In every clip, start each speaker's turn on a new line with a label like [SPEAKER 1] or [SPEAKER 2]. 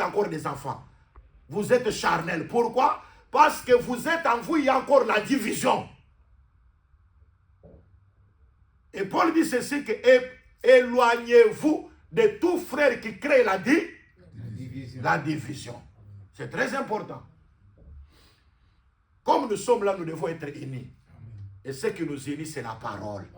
[SPEAKER 1] encore des enfants. Vous êtes charnel. Pourquoi? Parce que vous êtes en vous, il y a encore la division. Et Paul dit ceci, que éloignez-vous de tout frère qui crée la division. C'est très important. Comme nous sommes là, nous devons être unis. Et ce qui nous unit, c'est la parole.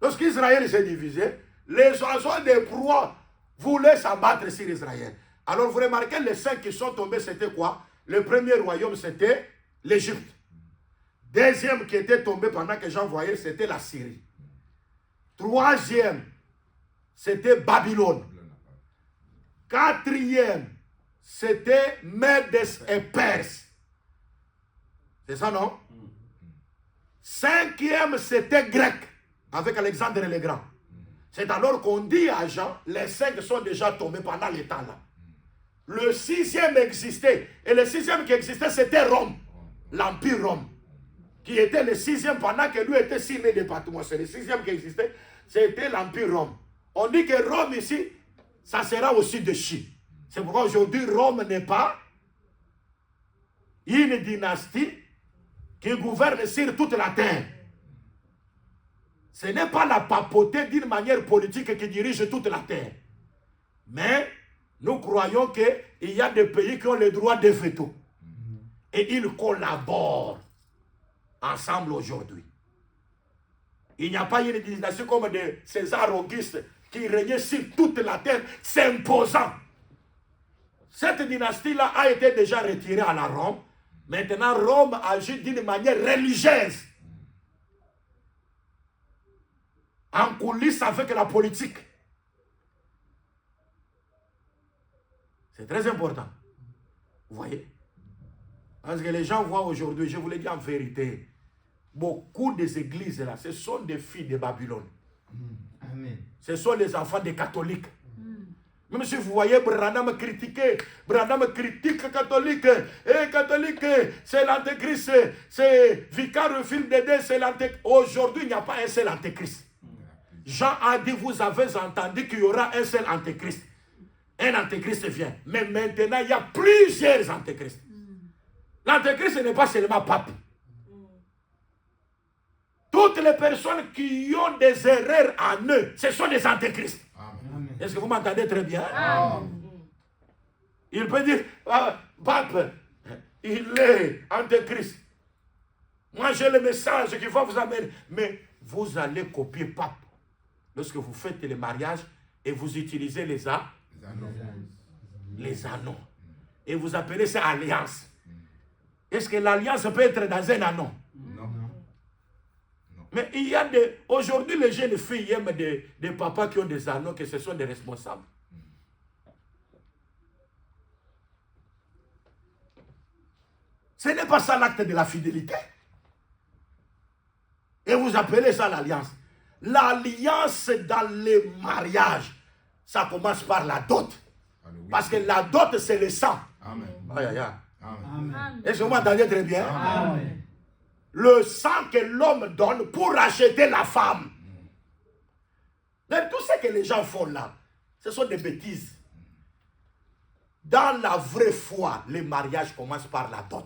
[SPEAKER 1] Lorsqu'Israël s'est divisé, les oiseaux des proies voulaient s'abattre sur Israël. Alors vous remarquez, les 5 qui sont tombés, c'était quoi? Le premier royaume, c'était l'Égypte. Deuxième qui était tombé pendant que Jean voyait, c'était la Syrie. Troisième, c'était Babylone. Quatrième, c'était Mèdes et Perse. C'est ça, non? Cinquième, c'était grec, avec Alexandre le Grand. C'est alors qu'on dit à Jean, les 5 sont déjà tombés pendant les temps là. Le 6e existait, et le 6e qui existait, c'était Rome, l'Empire Rome, qui était le 6e pendant que lui était sur les départements. C'est le 6e qui existait, c'était l'Empire Rome. On dit que Rome ici, ça sera aussi de Chine. C'est pourquoi aujourd'hui, Rome n'est pas une dynastie qui gouverne sur toute la terre. Ce n'est pas la papauté d'une manière politique qui dirige toute la terre. Mais nous croyons qu'il y a des pays qui ont le droit de veto. Et ils collaborent ensemble aujourd'hui. Il n'y a pas une dynastie comme de César Auguste qui régnait sur toute la terre, s'imposant. Cette dynastie-là a été déjà retirée à la Rome. Maintenant, Rome agit d'une manière religieuse. En coulisses avec la politique. C'est très important. Vous voyez? Parce que les gens voient aujourd'hui, je vous le dis en vérité, beaucoup des églises là, ce sont des filles de Babylone.
[SPEAKER 2] Amen.
[SPEAKER 1] Ce sont les enfants des catholiques. Même si vous voyez Branham critiquer, Branham critique catholique, et catholique, c'est l'antéchrist, c'est vicaire fils de Dieu, c'est l'antéchrist. Aujourd'hui, il n'y a pas un seul antéchrist. Jean a dit, vous avez entendu qu'il y aura un seul antéchrist. Un antéchrist vient. Mais maintenant, il y a plusieurs antéchrists. L'antéchrist n'est pas seulement pape. Toutes les personnes qui ont des erreurs en eux, ce sont des antéchrists. Est-ce que vous m'entendez très bien? Il peut dire, pape, il est antéchrist. Moi, j'ai le message qu'il faut vous amener. Mais vous allez copier pape. Lorsque vous faites les mariages et vous utilisez les anneaux. Et vous appelez ça alliance. Est-ce que l'alliance peut être dans un anneau?
[SPEAKER 2] Non.
[SPEAKER 1] Mais il y a des... Aujourd'hui, les jeunes filles aiment des papas qui ont des anneaux, que ce sont des responsables. Ce n'est pas ça l'acte de la fidélité. Et vous appelez ça l'alliance. L'alliance dans les mariages, ça commence par la dot. Parce que la dot, c'est le sang.
[SPEAKER 2] Amen.
[SPEAKER 3] Amen.
[SPEAKER 1] Est-ce que vous m'entendez très bien?
[SPEAKER 2] Amen.
[SPEAKER 1] Le sang que l'homme donne pour acheter la femme. Mais tout ce que les gens font là, ce sont des bêtises. Dans la vraie foi, le mariage commence par la dot.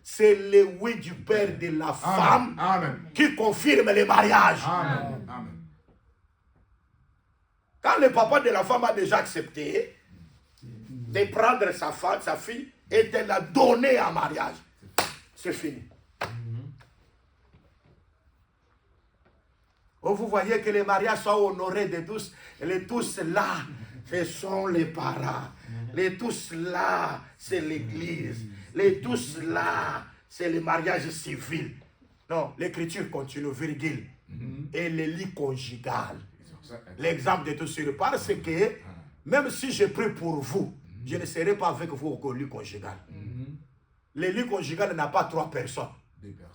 [SPEAKER 1] C'est le oui du père de la femme qui confirme le mariage.
[SPEAKER 2] Amen. Amen.
[SPEAKER 1] Quand le papa de la femme a déjà accepté de prendre sa femme, sa fille, et de la donner en mariage, c'est fini. Oh, vous voyez que les mariages sont honorés de tous. Les tous là, ce sont les parents. Les tous là, c'est l'église. Les tous là, c'est le mariage civil. Non, l'écriture continue, virgule. Et le lit conjugal. L'exemple de tout cela. Parce que, même si je prie pour vous, je ne serai pas avec vous au lit conjugal. Le lit conjugal n'a pas 3 personnes.
[SPEAKER 2] 2 personnes.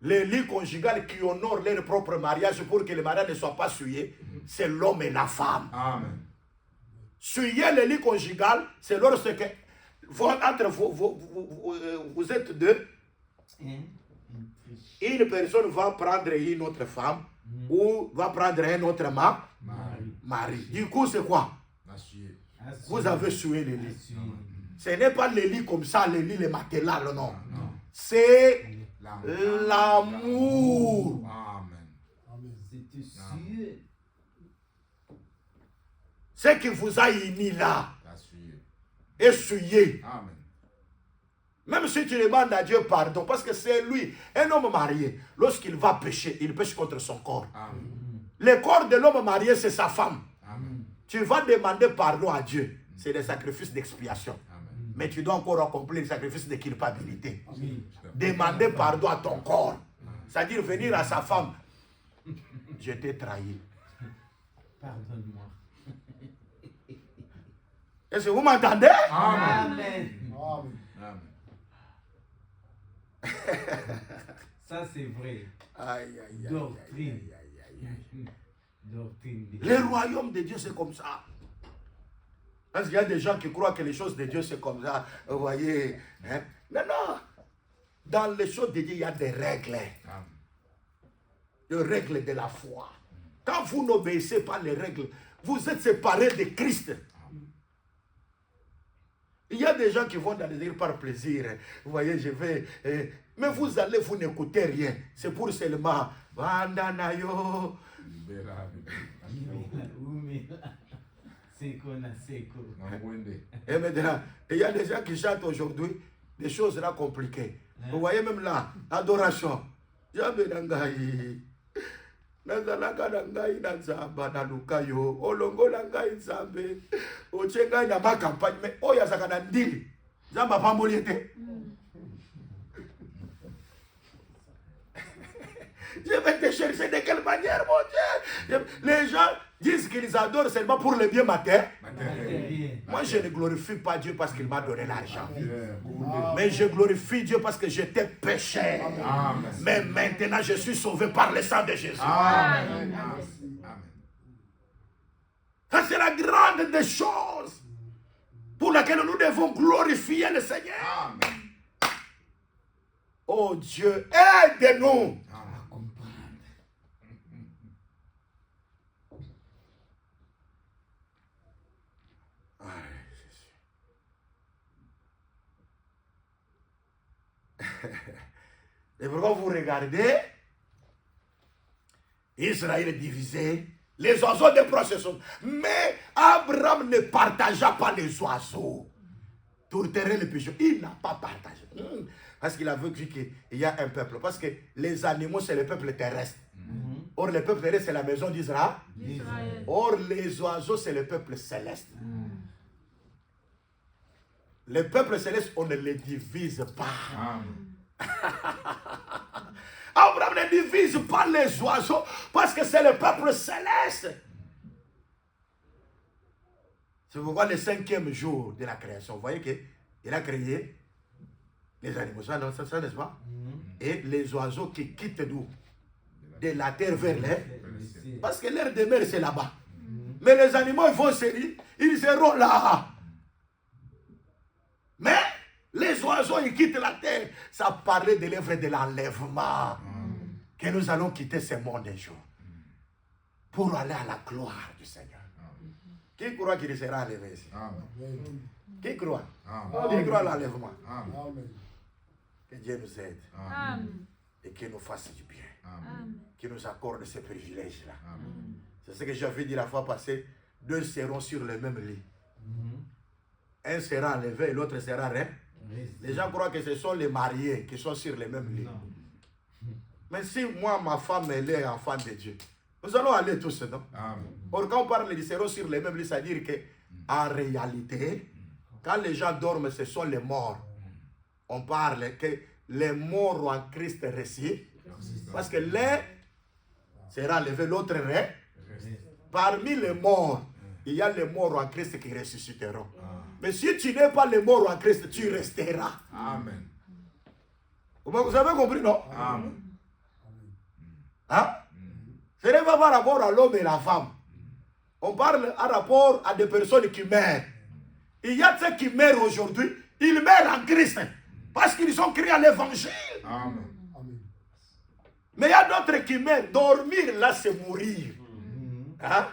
[SPEAKER 1] Les lits conjugales qui honorent leur propre mariage pour que le mariage ne soit pas souillé, c'est l'homme et la femme.
[SPEAKER 2] Amen.
[SPEAKER 1] Souiller le lit conjugal, c'est lorsque entre vous êtes deux, une personne va prendre une autre femme ou va prendre un autre mari. Du coup, c'est quoi? Vous avez souillé les lits. Ce n'est pas les lits comme ça, les lits, les matelas, non. C'est l'amour.
[SPEAKER 2] C'était sûr.
[SPEAKER 1] Ce qui vous a unis là. Essuyé. Même si tu demandes à Dieu pardon, parce que c'est lui, un homme marié, lorsqu'il va pécher, il pêche contre son corps. Le corps de l'homme marié, c'est sa femme. Tu vas demander pardon à Dieu. C'est des sacrifices d'expiation. Mais tu dois encore accomplir le sacrifice de culpabilité. Demander pardon à ton corps. C'est-à-dire venir à sa femme. Je t'ai trahi.
[SPEAKER 2] Pardonne-moi.
[SPEAKER 1] Est-ce que vous m'entendez?
[SPEAKER 2] Amen. Ça, c'est vrai. Doctrine. Doctrine.
[SPEAKER 1] Le royaume de Dieu, c'est comme ça. Parce qu'il y a des gens qui croient que les choses de Dieu, c'est comme ça. Vous voyez. Hein? Non, non. Dans les choses de Dieu, il y a des règles. Les règles de la foi. Quand vous n'obéissez pas les règles, vous êtes séparés de Christ. Il y a des gens qui vont dans les églises par plaisir. Vous voyez, je vais... mais vous allez, vous n'écoutez rien. C'est pour seulement... Bandanayo. Et maintenant, il y a des gens qui chantent aujourd'hui des choses là compliquées. Vous voyez même là, adoration. Nazalaka na ngai na nzamba na luka yo olongola ngai nzambe otie ngai na ma campagne mais oyo azaka na ndili nzamba pamboli ete je vais te chercher de quelle manière mon Dieu. Les gens disent qu'ils adorent seulement pour le bien matériel. Moi je ne glorifie pas Dieu parce qu'il m'a donné l'argent, mais je glorifie Dieu parce que j'étais pécheur. Mais maintenant je suis sauvé par le sang de Jésus.
[SPEAKER 3] Amen.
[SPEAKER 1] Ça c'est la grande des choses pour laquelle nous devons glorifier le Seigneur. Oh Dieu, aide-nous. Et pourquoi vous regardez, Israël est divisé, les oiseaux de proche sont. Mais Abraham ne partagea pas les oiseaux. Tourterait les pigeons. Il n'a pas partagé. Parce qu'il a vu qu'il y a un peuple. Parce que les animaux, c'est le peuple terrestre. Or, le peuple terrestre, c'est la maison d'Israël. Or, les oiseaux, c'est le peuple céleste. Le peuple céleste, on ne les divise pas. Abraham ne divise pas les oiseaux parce que c'est le peuple céleste. C'est pourquoi le 5e jour de la création, vous voyez qu'il a créé les animaux, ça n'est-ce pas? Et les oiseaux qui quittent d'où? De la terre vers l'air. Parce que l'air de mer c'est là-bas. Mais les animaux ils vont ils seront là. Mais les oiseaux, ils quittent la terre. Ça parlait de l'œuvre de l'enlèvement. Que nous allons quitter ce monde un jour. Pour aller à la gloire du Seigneur. Qui croit qu'il sera enlevé ici? Qui croit? Qui croit à l'enlèvement? Que Dieu nous aide. Et qu'il nous fasse du bien. Qu'il nous accorde ces privilèges-là. C'est ce que j'avais dit la fois passée. 2 seront sur le même lit. Un sera enlevé et l'autre sera resté. Les gens croient que ce sont les mariés qui sont sur les mêmes lits. Mais si moi, ma femme, elle est enfant de Dieu, nous allons aller tous, non? Or, quand on parle de seront sur les mêmes lits, c'est-à-dire qu'en réalité, quand les gens dorment, ce sont les morts. On parle que les morts en Christ ressuscitent. Parce que l'un sera enlevé, l'autre reste. Parmi les morts, il y a les morts en Christ qui ressusciteront. Mais si tu n'es pas les morts en Christ, tu resteras.
[SPEAKER 3] Amen.
[SPEAKER 1] Vous avez compris, non?
[SPEAKER 3] Amen.
[SPEAKER 1] Hein? Ce n'est pas par rapport à l'homme et la femme. On parle en rapport à des personnes qui meurent. Il y a ceux qui meurent aujourd'hui, ils meurent en Christ. Parce qu'ils sont créés à l'évangile.
[SPEAKER 3] Amen.
[SPEAKER 1] Mais il y a d'autres qui meurent. Dormir là, c'est mourir. Hein?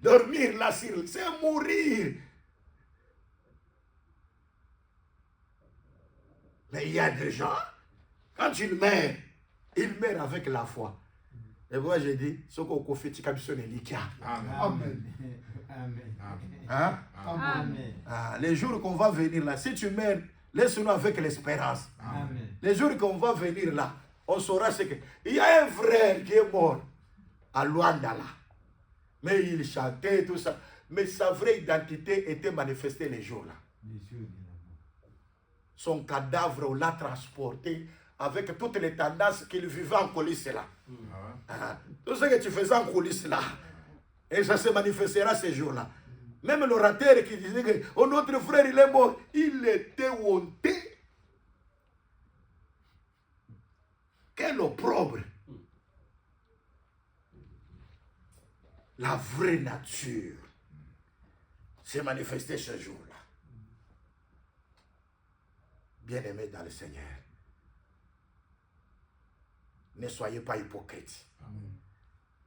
[SPEAKER 1] Dormir là, c'est mourir. Mais il y a des gens, quand ils meurent avec la foi. Et moi j'ai dit, ce qu'on fait, c'est comme ça,
[SPEAKER 3] Amen.
[SPEAKER 2] Amen.
[SPEAKER 1] hein?
[SPEAKER 2] Amen.
[SPEAKER 1] Les jours qu'on va venir là, si tu meurs, laisse-nous avec l'espérance.
[SPEAKER 2] Amen.
[SPEAKER 1] Les jours qu'on va venir là, on saura ce que... Il y a un frère qui est mort à Luanda là. Mais il chantait tout ça. Mais sa vraie identité était manifestée les jours là. Son cadavre, on l'a transporté avec toutes les tendances qu'il vivait en coulisses là. Tout ce que tu faisais en coulisses là. Et ça se manifestera ces jours-là. Même l'orateur qui disait que oh, notre frère il est mort, il était honté. Quel opprobre. La vraie nature s'est manifestée ce jour-là. Bien-aimés dans le Seigneur, ne soyez pas hypocrites.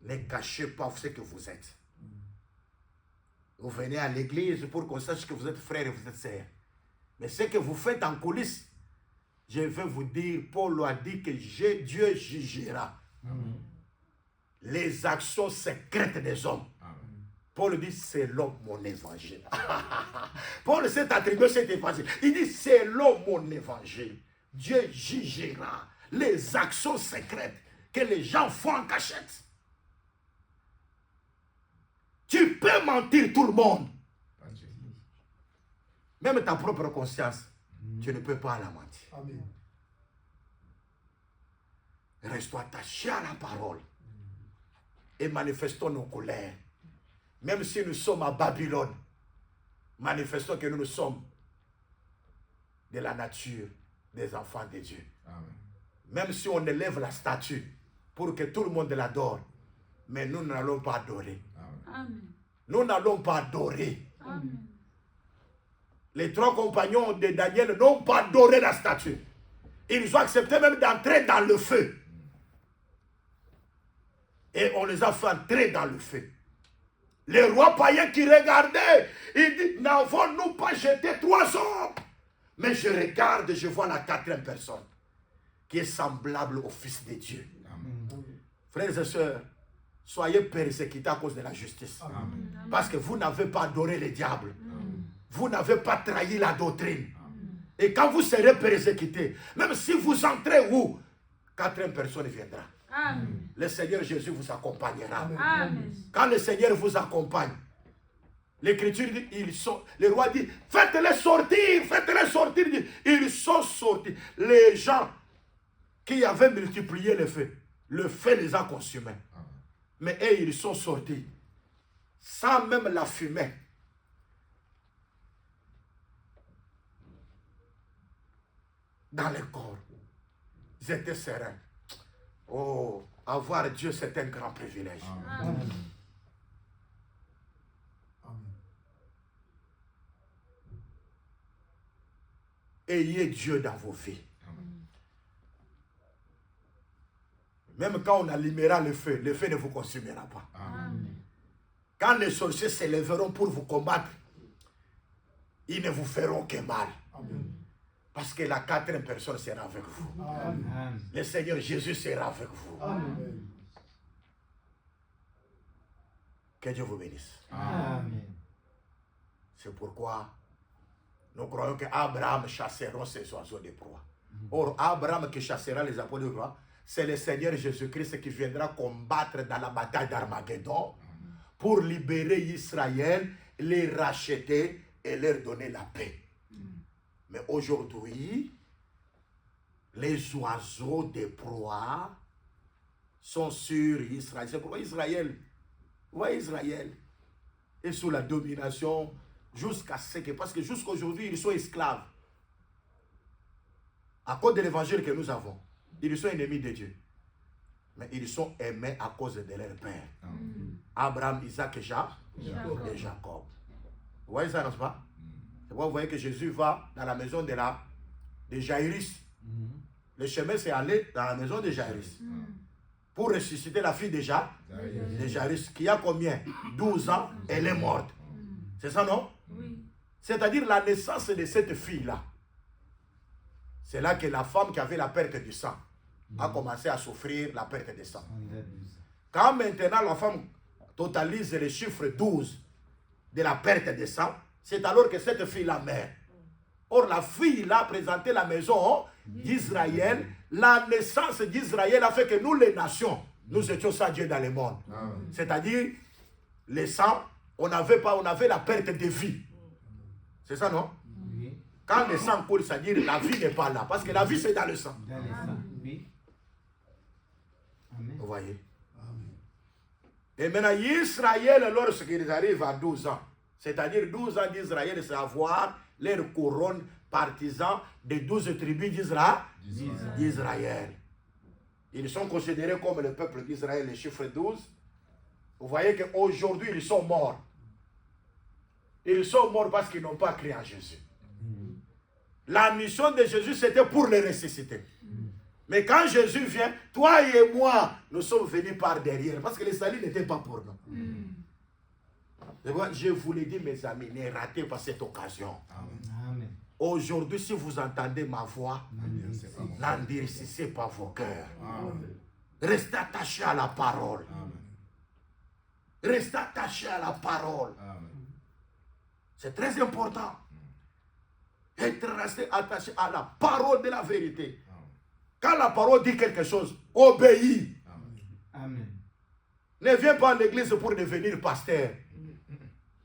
[SPEAKER 1] Ne cachez pas ce que vous êtes. Vous venez à l'église pour qu'on sache que vous êtes frères et vous êtes sœurs. Mais ce que vous faites en coulisses, je vais vous dire, Paul a dit que Dieu jugera les actions secrètes des hommes. Paul dit, selon mon évangile. Paul s'est attribué cet évangile. Il dit, selon mon évangile, Dieu jugera les actions secrètes que les gens font en cachette. Tu peux mentir tout le monde. Même ta propre conscience, tu ne peux pas la mentir.
[SPEAKER 3] Amen.
[SPEAKER 1] Reste-toi attaché à la parole et manifestons nos colères. Même si nous sommes à Babylone, manifestons que nous sommes de la nature des enfants de Dieu.
[SPEAKER 3] Amen.
[SPEAKER 1] Même si on élève la statue pour que tout le monde l'adore, mais nous n'allons pas adorer.
[SPEAKER 4] Amen.
[SPEAKER 1] Nous n'allons pas adorer.
[SPEAKER 4] Amen.
[SPEAKER 1] Les trois compagnons de Daniel n'ont pas adoré la statue. Ils ont accepté même d'entrer dans le feu. Et on les a fait entrer dans le feu. Les rois païens qui regardaient, ils disent, n'avons-nous pas jeté 3 hommes? Mais je regarde et je vois la 4e personne qui est semblable au Fils de Dieu.
[SPEAKER 3] Amen.
[SPEAKER 1] Frères et sœurs, soyez persécutés à cause de la justice.
[SPEAKER 3] Amen.
[SPEAKER 1] Parce que vous n'avez pas adoré le diable. Vous n'avez pas trahi la doctrine. Et quand vous serez persécutés, même si vous entrez où, 4e personne viendra.
[SPEAKER 4] Amen.
[SPEAKER 1] Le Seigneur Jésus vous accompagnera.
[SPEAKER 4] Amen.
[SPEAKER 1] Quand le Seigneur vous accompagne, l'Écriture dit, le roi dit, faites-les sortir, faites-les sortir. Ils sont sortis. Les gens qui avaient multiplié le feu les a consumés. Mais eux, ils sont sortis sans même la fumée. Dans le corps. Ils étaient sereins. Oh, avoir Dieu, c'est un grand privilège.
[SPEAKER 4] Amen.
[SPEAKER 3] Amen.
[SPEAKER 1] Ayez Dieu dans vos vies. Même quand on allumera le feu ne vous consumera pas.
[SPEAKER 4] Amen.
[SPEAKER 1] Quand les sorciers se lèveront pour vous combattre, ils ne vous feront que mal.
[SPEAKER 3] Amen.
[SPEAKER 1] Parce que la 4e personne sera avec vous.
[SPEAKER 3] Amen.
[SPEAKER 1] Le Seigneur Jésus sera avec vous.
[SPEAKER 3] Amen.
[SPEAKER 1] Que Dieu vous bénisse.
[SPEAKER 2] Amen.
[SPEAKER 1] C'est pourquoi nous croyons qu'Abraham chassera ces oiseaux de proie. Or, Abraham qui chassera les apôtres de proie, c'est le Seigneur Jésus-Christ qui viendra combattre dans la bataille d'Armageddon pour libérer Israël, les racheter et leur donner la paix. Mais aujourd'hui, les oiseaux de proie sont sur Israël. C'est pourquoi Israël est sous la domination jusqu'à ce que, parce que jusqu'aujourd'hui, ils sont esclaves. À cause de l'évangile que nous avons, ils sont ennemis de Dieu. Mais ils sont aimés à cause de leur père. Abraham, Isaac et Jacob. Vous voyez ça, n'est-ce pas? C'est pourquoi vous voyez que Jésus va dans la maison de Jairus. Le chemin, c'est aller dans la maison de Jairus. Pour ressusciter la fille de Jairus, qui a combien? 12 ans, elle est morte. C'est ça, non?
[SPEAKER 4] Oui.
[SPEAKER 1] C'est-à-dire la naissance de cette fille-là C'est là que la femme qui avait la perte du sang a commencé à souffrir la perte de sang. Quand maintenant la femme totalise le chiffre 12 de la perte de sang, c'est alors que cette fille-là meurt. Or, la fille là présenté la maison d'Israël. La naissance d'Israël a fait que nous, les nations, nous étions sans Dieu dans le monde. C'est-à-dire, le sang, on avait la perte de vie. C'est ça, non?
[SPEAKER 2] Oui.
[SPEAKER 1] Quand le sang coule, c'est-à-dire la vie n'est pas là. Parce que la vie, c'est dans le sang.
[SPEAKER 2] Dans le sang. Oui. Amen.
[SPEAKER 1] Vous voyez? Et maintenant, Israël, lorsqu'ils arrivent à 12 ans, c'est-à-dire 12 ans d'Israël, c'est avoir leur couronne partisan des 12 tribus d'Israël. Ils sont considérés comme le peuple d'Israël, le chiffre 12. Vous voyez qu'aujourd'hui, ils sont morts. Ils sont morts parce qu'ils n'ont pas cru en Jésus. La mission de Jésus, c'était pour les ressusciter. Mais quand Jésus vient, toi et moi, nous sommes venus par derrière. Parce que le salut n'était pas pour nous. Je vous l'ai dit, mes amis, ne ratez pas cette occasion.
[SPEAKER 2] Amen.
[SPEAKER 1] Aujourd'hui, si vous entendez ma voix, n'endurcissez pas vos cœurs. Restez attachés à la parole. Restez attachés à la parole. C'est très important. Être resté attaché à la parole de la vérité. Quand la parole dit quelque chose, obéis.
[SPEAKER 2] Amen.
[SPEAKER 1] Ne viens pas à l'église pour devenir pasteur.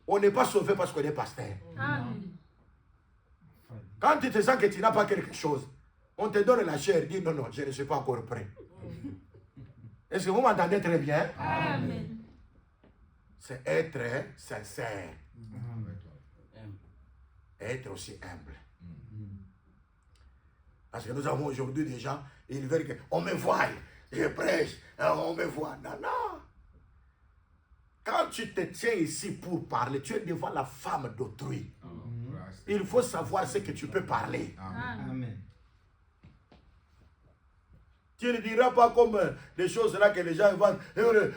[SPEAKER 1] On n'est pas sauvé parce qu'on est pasteur.
[SPEAKER 4] Amen.
[SPEAKER 1] Quand tu te sens que tu n'as pas quelque chose, on te donne la chair, dis non, non, je ne suis pas encore prêt. Est-ce que vous m'entendez très bien?
[SPEAKER 4] Amen.
[SPEAKER 1] C'est être sincère.
[SPEAKER 2] Amen.
[SPEAKER 1] Être aussi humble. Parce que nous avons aujourd'hui des gens, ils veulent qu'on me voie, je prêche, on me voit. Non, non. Quand tu te tiens ici pour parler, tu es devant la femme d'autrui. Il faut savoir ce que tu peux parler.
[SPEAKER 2] Amen.
[SPEAKER 1] Tu ne diras pas comme des choses là que les gens vont...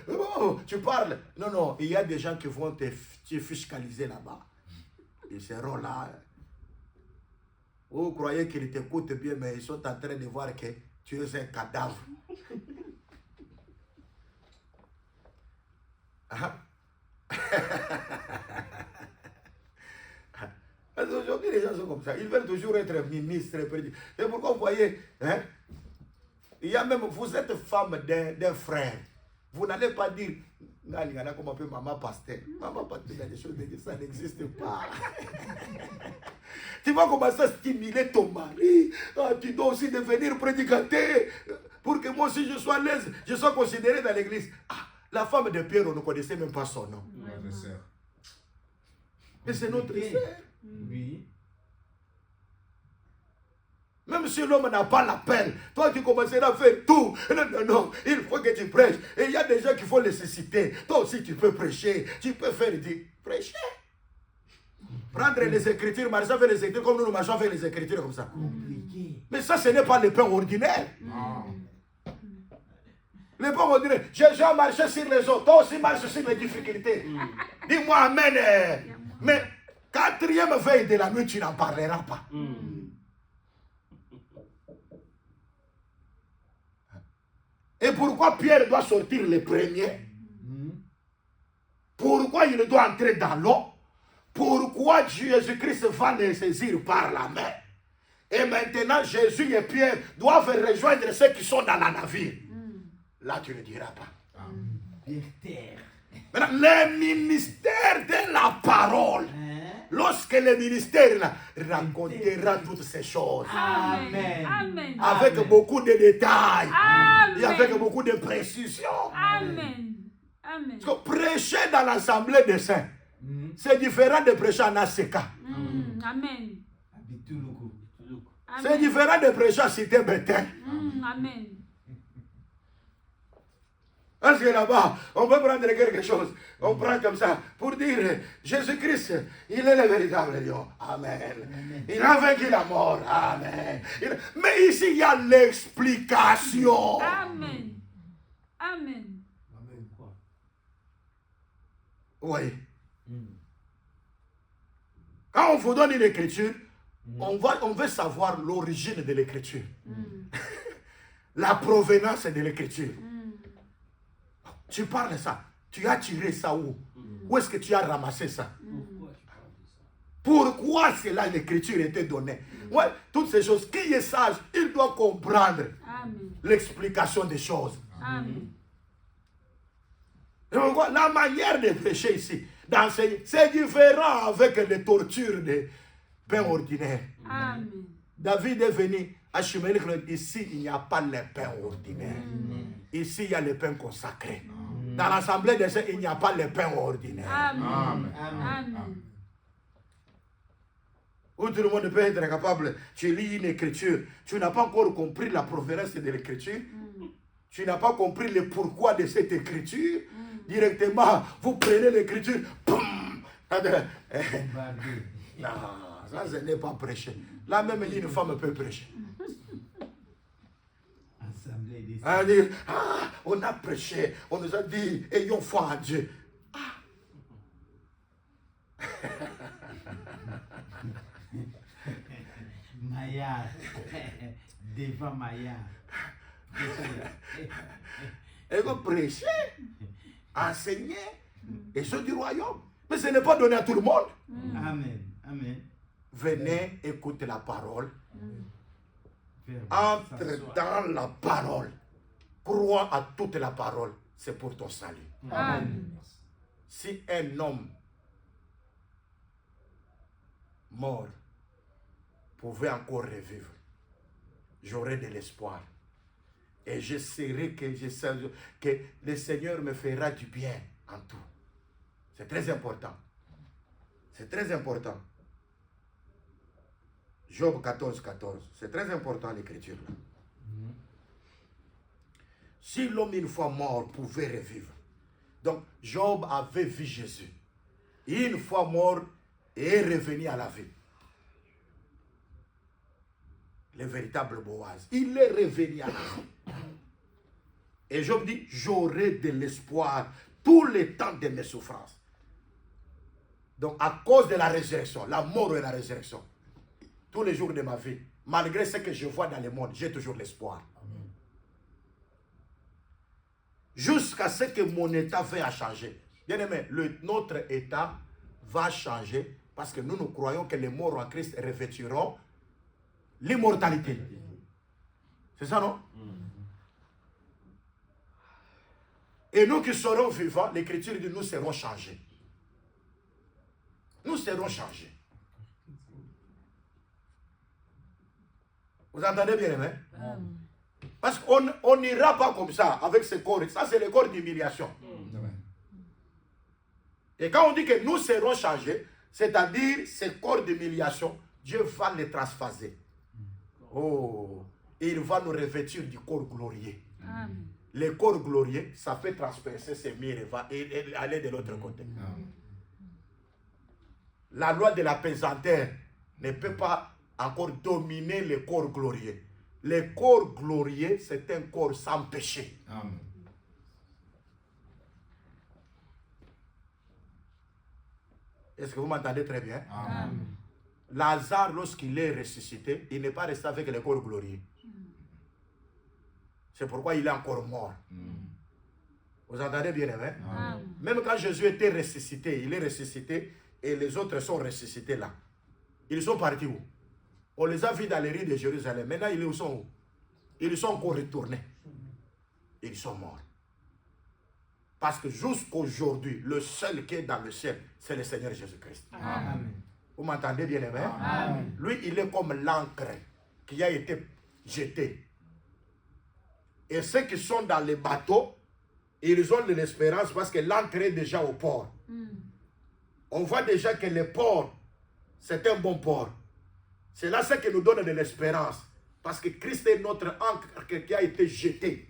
[SPEAKER 1] Oh, tu parles. Non, non, il y a des gens qui vont te fiscaliser là-bas. Ils seront là. Vous croyez qu'ils t'écoutent bien, mais ils sont en train de voir que tu es un cadavre. Aujourd'hui, les gens sont comme ça. Ils veulent toujours être ministres. Et pourquoi vous voyez, hein? Il y a même, vous êtes femme d'un frère. Vous n'allez pas dire, comment on peut maman pasteur. Maman pasteur, il y a des choses que ça n'existe pas. Tu vas commencer à stimuler ton mari. Ah, tu dois aussi devenir prédicateur. Pour que moi aussi je sois à l'aise, je sois considéré dans l'église. Ah, la femme de Pierre, on ne connaissait même pas son nom. Et c'est notre sœur.
[SPEAKER 2] Oui.
[SPEAKER 1] Même si l'homme n'a pas l'appel, toi tu commenceras à faire tout. Non, non, non, il faut que tu prêches. Et il y a des gens qui font les citer. Toi aussi tu peux prêcher, tu peux faire du prêcher. Prendre les écritures, marcher avec les écritures comme nous marchons avec les écritures comme ça.
[SPEAKER 2] Compliqué.
[SPEAKER 1] Mais ça, ce n'est pas le pain ordinaire. Le pain ordinaire, Jésus a marché sur les autres, toi aussi marche sur les difficultés. Dis-moi amen. Mais quatrième veille de la nuit, tu n'en parleras pas. Et pourquoi Pierre doit sortir le premier? Pourquoi il doit entrer dans l'eau? Pourquoi Jésus-Christ va les saisir par la main? Et maintenant, Jésus et Pierre doivent rejoindre ceux qui sont dans la navire. Là, tu ne diras pas. Maintenant, le ministère de la parole. Lorsque le ministère là, racontera toutes ces choses.
[SPEAKER 2] Amen.
[SPEAKER 4] Amen.
[SPEAKER 1] Avec beaucoup de détails.
[SPEAKER 4] Amen.
[SPEAKER 1] Et avec beaucoup de précisions.
[SPEAKER 4] Amen. Amen.
[SPEAKER 1] Parce que prêcher dans l'assemblée des saints, c'est différent de prêcher en ACK.
[SPEAKER 4] Amen.
[SPEAKER 1] C'est différent de prêcher à Cité Bétain.
[SPEAKER 4] Amen.
[SPEAKER 1] Parce que là-bas, on peut prendre quelque chose. On prend comme ça pour dire Jésus-Christ, il est le véritable lion. Amen. Il a vaincu la mort. Amen. Mais ici, il y a l'explication.
[SPEAKER 4] Amen. Amen.
[SPEAKER 1] Oui. Quand on vous donne une écriture, on veut savoir l'origine de l'écriture. La provenance de l'écriture. Tu parles de ça. Tu as tiré ça où? Où est-ce que tu as ramassé ça? Pourquoi cela l'écriture était donnée? Ouais, toutes ces choses. Qui est sage, il doit comprendre l'explication des choses.
[SPEAKER 4] Amen.
[SPEAKER 1] La manière de prêcher ici, d'enseigner, c'est différent avec les tortures des pains ordinaires.
[SPEAKER 4] Amen.
[SPEAKER 1] David est venu à Shimelik, ici il n'y a pas les pains ordinaires. Ici il y a les pains consacrés. Dans l'assemblée des saints, il n'y a pas les pains ordinaires.
[SPEAKER 4] Amen.
[SPEAKER 3] Amen.
[SPEAKER 4] Amen.
[SPEAKER 1] Où tout le monde peut être capable, tu lis une écriture, tu n'as pas encore compris la provenance de l'écriture, tu n'as pas compris le pourquoi de cette écriture, directement, vous prenez l'écriture, boum, non, ça ce n'est pas prêcher. Là même une femme peut prêcher.
[SPEAKER 2] Assemblée des
[SPEAKER 1] Elle dit, ah, on a prêché, on nous a dit, ayons foi en Dieu.
[SPEAKER 2] Maya, devant Maya.
[SPEAKER 1] Elle veut prêcher, enseigner, et ceux du royaume. Mais ce n'est pas donné à tout le monde.
[SPEAKER 2] Amen. Amen.
[SPEAKER 1] Venez écouter la parole.
[SPEAKER 2] Vers
[SPEAKER 1] Entre
[SPEAKER 2] s'asseoir.
[SPEAKER 1] dans la parole. Crois à toute la parole. C'est pour ton salut.
[SPEAKER 4] Amen.
[SPEAKER 1] Si un homme mort pouvait encore revivre, j'aurais de l'espoir. Et je saurais que le Seigneur me fera du bien en tout. C'est très important. C'est très important. Job 14, 14. C'est très important l'écriture là. Si l'homme une fois mort pouvait revivre. Donc Job avait vu Jésus. Une fois mort et est revenu à la vie. Le véritable Boaz. Il est revenu à la vie. Et Job dit, j'aurai de l'espoir tout le temps de mes souffrances. Donc à cause de la résurrection, la mort et la résurrection, tous les jours de ma vie, malgré ce que je vois dans le monde, j'ai toujours l'espoir. Jusqu'à ce que mon état va changer. Bien aimé, notre état va changer parce que nous croyons que les morts en Christ revêtiront l'immortalité. C'est ça, non? Et nous qui serons vivants, l'Écriture dit nous serons changés. Nous serons changés. Vous entendez bien, aimé? Parce qu'on n'ira pas comme ça, avec ce corps. Ça, c'est le corps d'humiliation. Et quand on dit que nous serons changés, c'est-à-dire ce corps d'humiliation, Dieu va les transphaser. Oh, et il va nous revêtir du corps glorieux.
[SPEAKER 4] Amen.
[SPEAKER 1] Le corps glorieux, ça fait transpercer ces murs et aller de l'autre côté. La loi de la pesanteur ne peut pas encore dominer le corps glorieux. Le corps glorieux, c'est un corps sans péché.
[SPEAKER 3] Amen.
[SPEAKER 1] Est-ce que vous m'entendez très bien?
[SPEAKER 3] Amen.
[SPEAKER 1] Lazare, lorsqu'il est ressuscité, il n'est pas resté avec le corps glorieux. C'est pourquoi il est encore mort. Vous entendez bien, hein?
[SPEAKER 4] Amen.
[SPEAKER 1] Même quand Jésus était ressuscité, il est ressuscité et les autres sont ressuscités là. Ils sont partis où? On les a vus dans les rues de Jérusalem. Maintenant, ils sont où? Ils sont encore retournés. Ils sont morts. Parce que jusqu'aujourd'hui, le seul qui est dans le ciel, c'est le Seigneur Jésus-Christ.
[SPEAKER 2] Amen.
[SPEAKER 1] Vous m'entendez bien, aimé?
[SPEAKER 2] Amen.
[SPEAKER 1] Lui, il est comme l'encre qui a été jetée. Et ceux qui sont dans les bateaux, ils ont de l'espérance parce que l'encre est déjà au port. On voit déjà que le port, c'est un bon port. C'est là ce qui nous donne de l'espérance. Parce que Christ est notre encre qui a été jeté.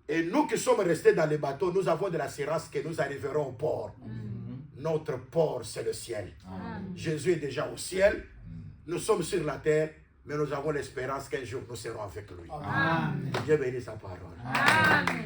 [SPEAKER 1] Et nous qui sommes restés dans les bateaux, nous avons de l'assurance que nous arriverons au port. Notre port, c'est le ciel. Jésus est déjà au ciel. Nous sommes sur la terre, mais nous avons l'espérance qu'un jour nous serons avec lui.
[SPEAKER 2] Amen.
[SPEAKER 1] Dieu bénisse sa parole.
[SPEAKER 4] Amen.